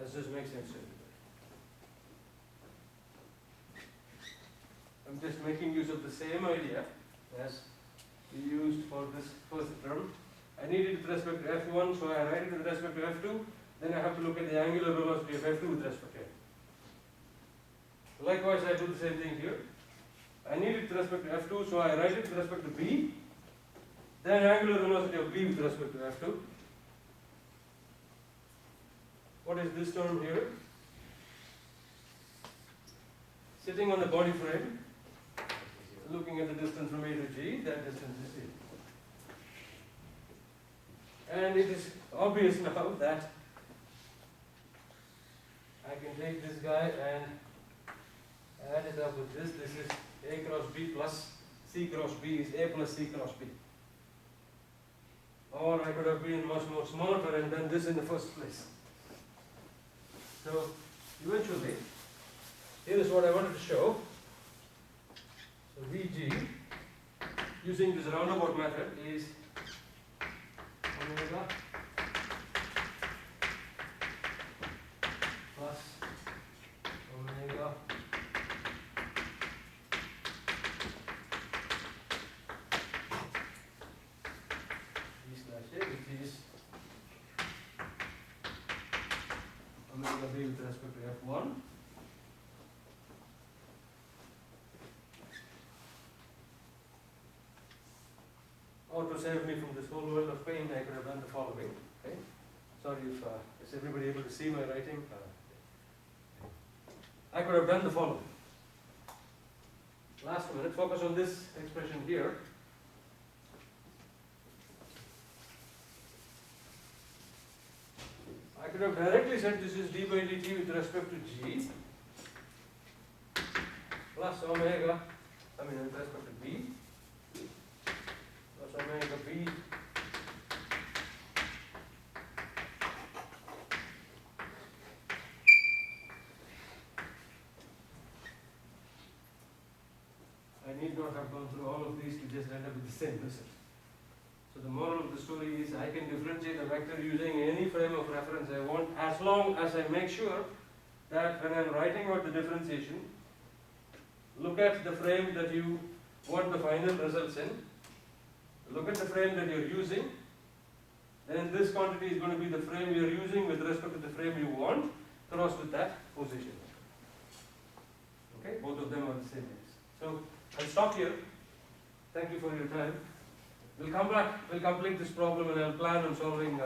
Does this make sense to you? I'm just making use of the same idea as we used for this first term. I need it with respect to F1, so I write it with respect to F2, then I have to look at the angular velocity of F2 with respect to F. Likewise, I do the same thing here. I need it with respect to F2, so I write it with respect to B, then angular velocity of B with respect to F2. What is this term here? Sitting on the body frame, looking at the distance from A to G, that distance is C. And it is obvious now that I can take this guy and add it up with this. This is A cross B plus C cross B is A plus C cross B. Or I could have been much more smarter and done this in the first place. So eventually, here is what I wanted to show. So Vg, using this roundabout method, is omega plus omega B slash A, which is omega B with respect to F1. Or to save me from this whole world of pain, I could have done the following. Okay? Sorry if is everybody able to see my writing? I could have done the following. Last minute, focus on this expression here. I could have directly said this is d by dt with respect to G plus omega, with respect to B, plus omega B I need not have gone through all of these to just end up with the same result. So the moral of the story is I can differentiate a vector using any frame of reference I want, as long as I make sure that when I am writing out the differentiation, look at the frame that you want the final results in, look at the frame that you are using, then this quantity is going to be the frame you are using with respect to the frame you want, cross with that position. Okay, both of them are the same things. So I'll stop here. Thank you for your time. We'll come back, we'll complete this problem, and I'll plan on solving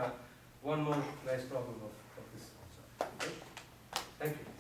one more nice problem of this. Okay? Thank you.